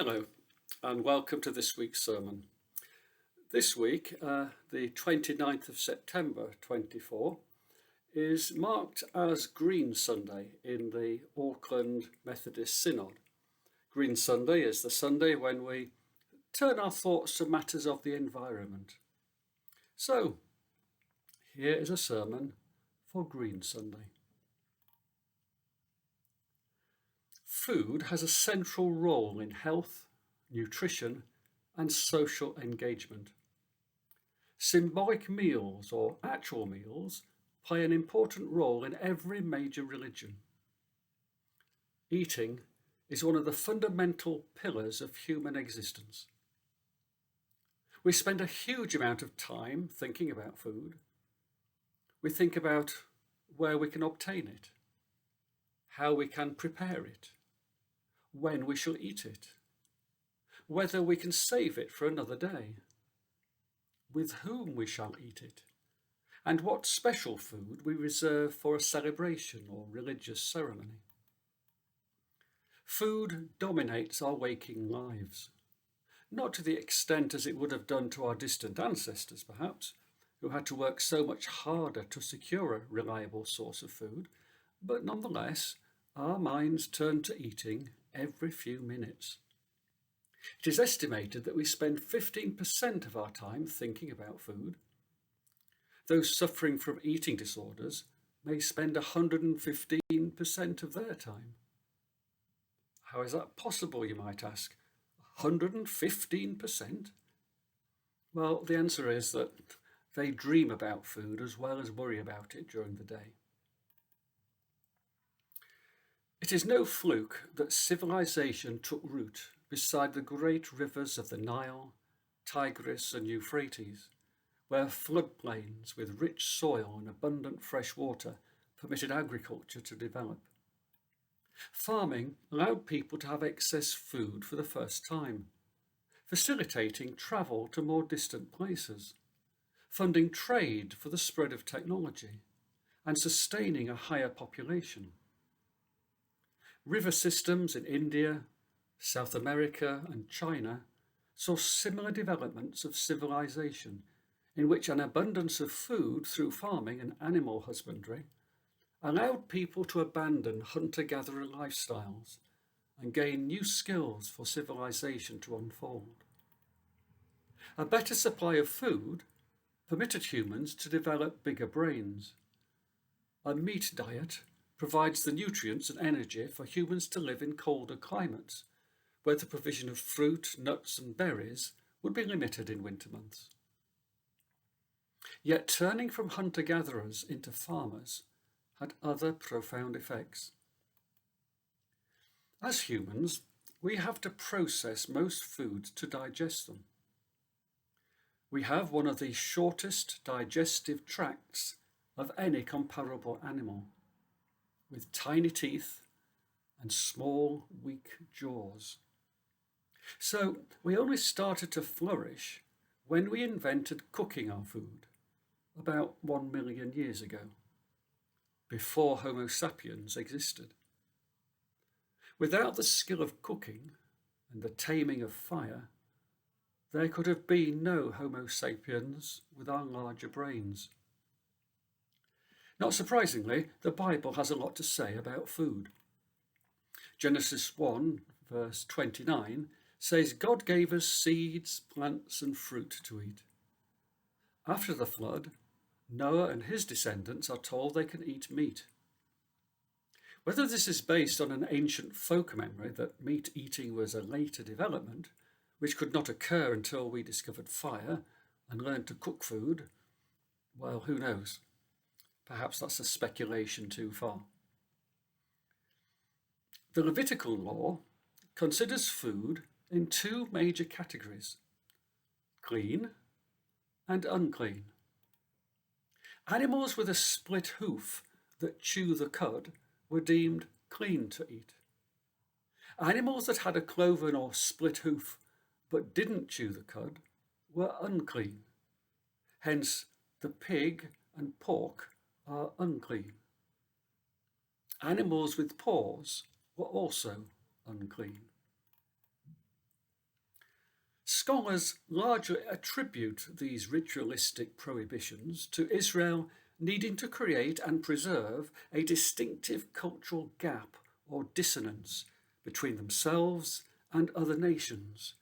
Hello, and welcome to this week's sermon. This week, the 29th of September 24, is marked as Green Sunday in the Auckland Methodist Synod. Green Sunday is the Sunday when we turn our thoughts to matters of the environment. So, here is a sermon for Green Sunday. Food has a central role in health, nutrition, and social engagement. Symbolic meals, or actual meals, play an important role in every major religion. Eating is one of the fundamental pillars of human existence. We spend a huge amount of time thinking about food. We think about where we can obtain it, how we can prepare it, when we shall eat it, whether we can save it for another day, with whom we shall eat it, and what special food we reserve for a celebration or religious ceremony. Food dominates our waking lives, not to the extent as it would have done to our distant ancestors, perhaps, who had to work so much harder to secure a reliable source of food, but nonetheless, our minds turn to eating every few minutes. It is estimated that we spend 15% of our time thinking about food. Those suffering from eating disorders may spend 115% of their time. How is that possible, you might ask? 115%? Well, the answer is that they dream about food as well as worry about it during the day. It is no fluke that civilization took root beside the great rivers of the Nile, Tigris and Euphrates, where floodplains with rich soil and abundant fresh water permitted agriculture to develop. Farming allowed people to have excess food for the first time, facilitating travel to more distant places, funding trade for the spread of technology, and sustaining a higher population. River systems in India, South America and China saw similar developments of civilization in which an abundance of food through farming and animal husbandry allowed people to abandon hunter-gatherer lifestyles and gain new skills for civilization to unfold. A better supply of food permitted humans to develop bigger brains. A meat diet provides the nutrients and energy for humans to live in colder climates, where the provision of fruit, nuts and berries would be limited in winter months. Yet turning from hunter-gatherers into farmers had other profound effects. As humans, we have to process most foods to digest them. We have one of the shortest digestive tracts of any comparable animal, with tiny teeth and small, weak jaws. So we only started to flourish when we invented cooking our food, about 1 million years ago, before Homo sapiens existed. Without the skill of cooking and the taming of fire, there could have been no Homo sapiens with our larger brains. Not surprisingly, the Bible has a lot to say about food. Genesis 1, verse 29, says God gave us seeds, plants and fruit to eat. After the flood, Noah and his descendants are told they can eat meat. Whether this is based on an ancient folk memory that meat eating was a later development, which could not occur until we discovered fire and learned to cook food, well, who knows? Perhaps that's a speculation too far. The Levitical law considers food in two major categories: clean and unclean. Animals with a split hoof that chew the cud were deemed clean to eat. Animals that had a cloven or split hoof but didn't chew the cud were unclean. Hence, the pig and pork are unclean. Animals with paws were also unclean. Scholars largely attribute these ritualistic prohibitions to Israel needing to create and preserve a distinctive cultural gap or dissonance between themselves and other nations,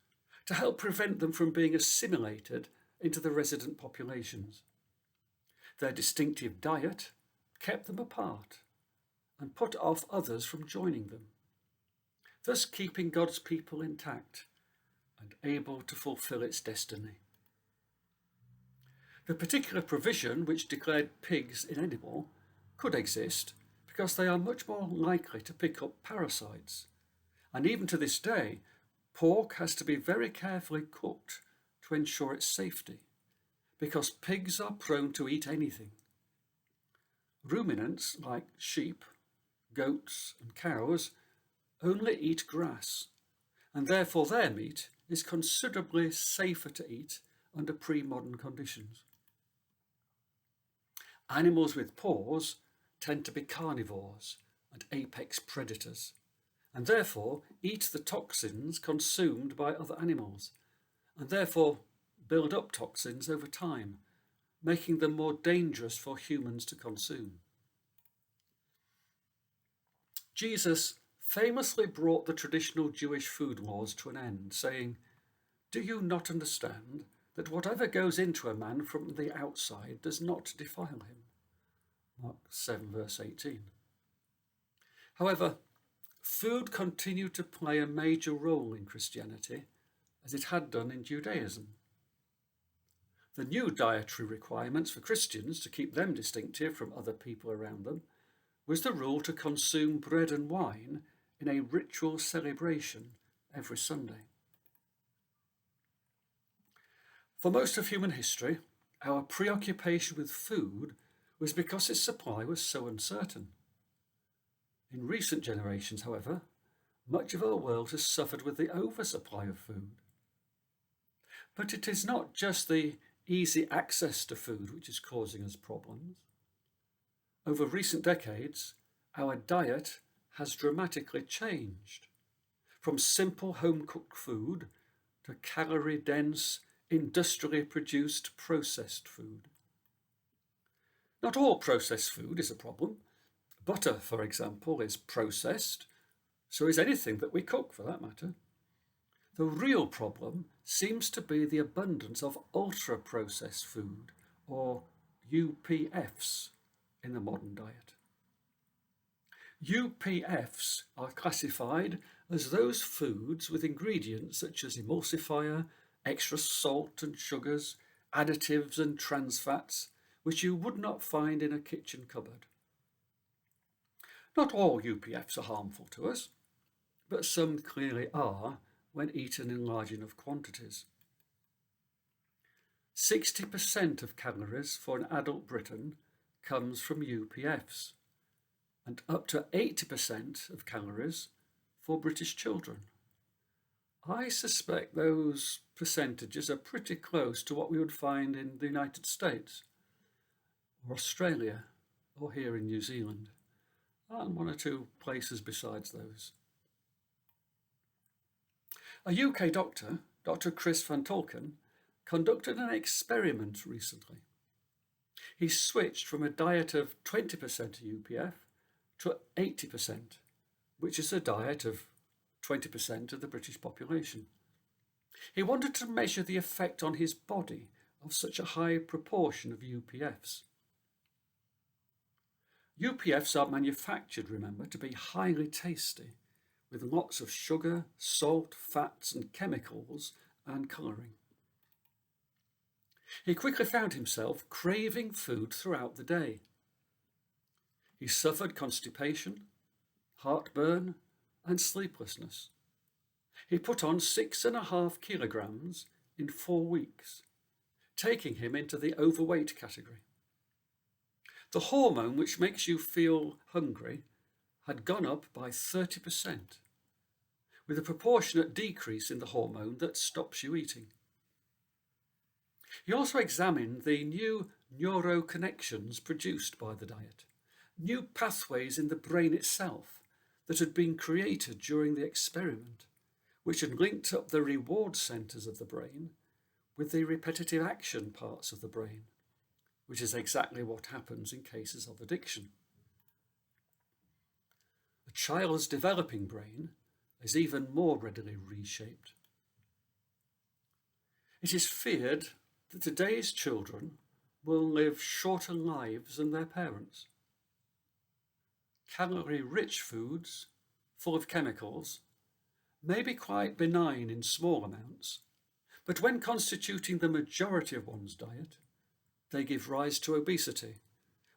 to help prevent them from being assimilated into the resident populations. Their distinctive diet kept them apart and put off others from joining them, thus keeping God's people intact and able to fulfill its destiny. The particular provision which declared pigs inedible could exist because they are much more likely to pick up parasites, and even to this day, pork has to be very carefully cooked to ensure its safety, because pigs are prone to eat anything. Ruminants like sheep, goats and cows only eat grass, and therefore their meat is considerably safer to eat under pre-modern conditions. Animals with paws tend to be carnivores and apex predators, and therefore eat the toxins consumed by other animals, and therefore build up toxins over time, making them more dangerous for humans to consume. Jesus famously brought the traditional Jewish food laws to an end, saying, "Do you not understand that whatever goes into a man from the outside does not defile him?" Mark 7 verse 18. However, food continued to play a major role in Christianity, as it had done in Judaism. The new dietary requirements for Christians to keep them distinctive from other people around them was the rule to consume bread and wine in a ritual celebration every Sunday. For most of human history, our preoccupation with food was because its supply was so uncertain. In recent generations, however, much of our world has suffered with the oversupply of food. But it is not just the easy access to food which is causing us problems. Over recent decades, our diet has dramatically changed, from simple home-cooked food to calorie-dense, industrially produced processed food. Not all processed food is a problem. Butter, for example, is processed, so is anything that we cook for that matter. The real problem seems to be the abundance of ultra-processed food, or UPFs, in the modern diet. UPFs are classified as those foods with ingredients such as emulsifier, extra salt and sugars, additives and trans fats, which you would not find in a kitchen cupboard. Not all UPFs are harmful to us, but some clearly are when eaten in large enough quantities. 60% of calories for an adult Briton comes from UPFs, and up to 80% of calories for British children. I suspect those percentages are pretty close to what we would find in the United States, or Australia, or here in New Zealand, and one or two places besides those. A UK doctor, Dr. Chris Van Tolken, conducted an experiment recently. He switched from a diet of 20% UPF to 80%, which is a diet of 20% of the British population. He wanted to measure the effect on his body of such a high proportion of UPFs. UPFs are manufactured, remember, to be highly tasty, with lots of sugar, salt, fats and chemicals and colouring. He quickly found himself craving food throughout the day. He suffered constipation, heartburn and sleeplessness. He put on 6.5 kilograms in 4 weeks, taking him into the overweight category. The hormone which makes you feel hungry had gone up by 30%, with a proportionate decrease in the hormone that stops you eating. He also examined the new neuroconnections produced by the diet, new pathways in the brain itself that had been created during the experiment, which had linked up the reward centres of the brain with the repetitive action parts of the brain, which is exactly what happens in cases of addiction. A child's developing brain is even more readily reshaped. It is feared that today's children will live shorter lives than their parents. Calorie-rich foods, full of chemicals, may be quite benign in small amounts, but when constituting the majority of one's diet, they give rise to obesity,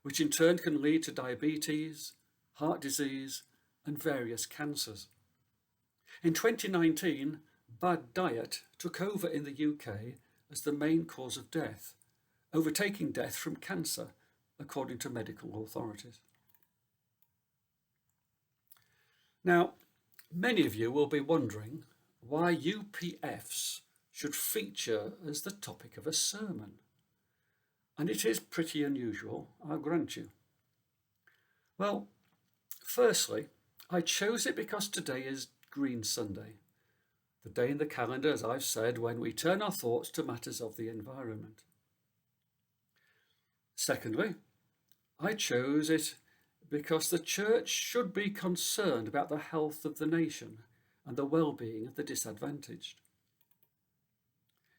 which in turn can lead to diabetes, heart disease, and various cancers. In 2019, bad diet took over in the UK as the main cause of death, overtaking death from cancer, according to medical authorities. Now, many of you will be wondering why UPFs should feature as the topic of a sermon. And it is pretty unusual, I'll grant you. Well, firstly, I chose it because today is Green Sunday, the day in the calendar, as I've said, when we turn our thoughts to matters of the environment. Secondly, I chose it because the church should be concerned about the health of the nation and the well-being of the disadvantaged.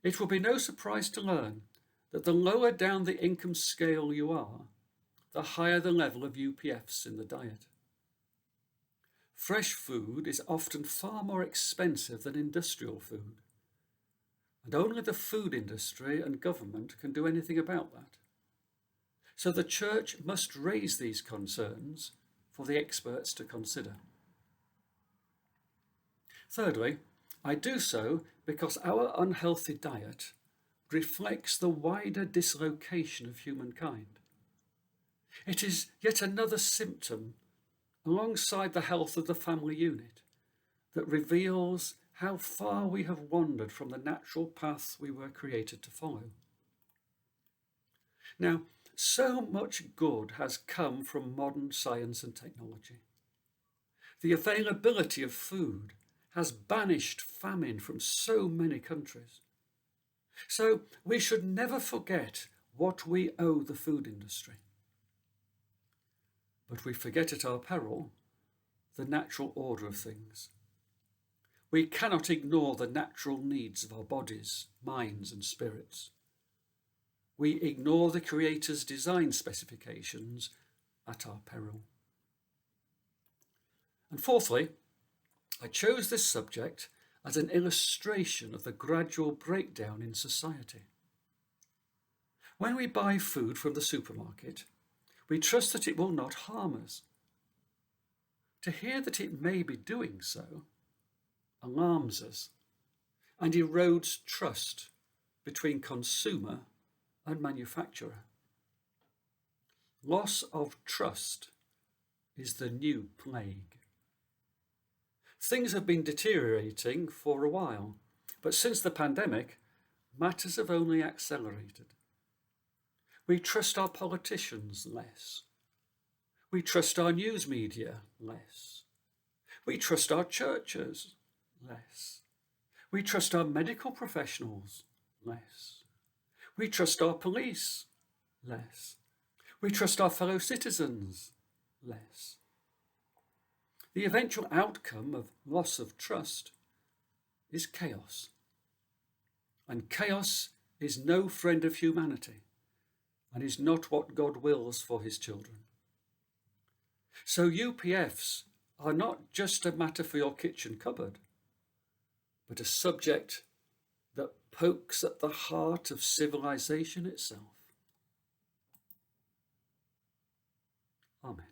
It will be no surprise to learn that the lower down the income scale you are, the higher the level of UPFs in the diet. Fresh food is often far more expensive than industrial food, and only the food industry and government can do anything about that. So the church must raise these concerns for the experts to consider. Thirdly, I do so because our unhealthy diet reflects the wider dislocation of humankind. It is yet another symptom, alongside the health of the family unit, that reveals how far we have wandered from the natural path we were created to follow. Now, so much good has come from modern science and technology. The availability of food has banished famine from so many countries. So we should never forget what we owe the food industry. But we forget at our peril the natural order of things. We cannot ignore the natural needs of our bodies, minds, and spirits. We ignore the Creator's design specifications at our peril. And fourthly, I chose this subject as an illustration of the gradual breakdown in society. When we buy food from the supermarket, we trust that it will not harm us. To hear that it may be doing so alarms us and erodes trust between consumer and manufacturer. Loss of trust is the new plague. Things have been deteriorating for a while, but since the pandemic, matters have only accelerated. We trust our politicians less. We trust our news media less. We trust our churches less. We trust our medical professionals less. We trust our police less. We trust our fellow citizens less. The eventual outcome of loss of trust is chaos. And chaos is no friend of humanity and is not what God wills for his children. So UPFs are not just a matter for your kitchen cupboard, but a subject that pokes at the heart of civilization itself. Amen.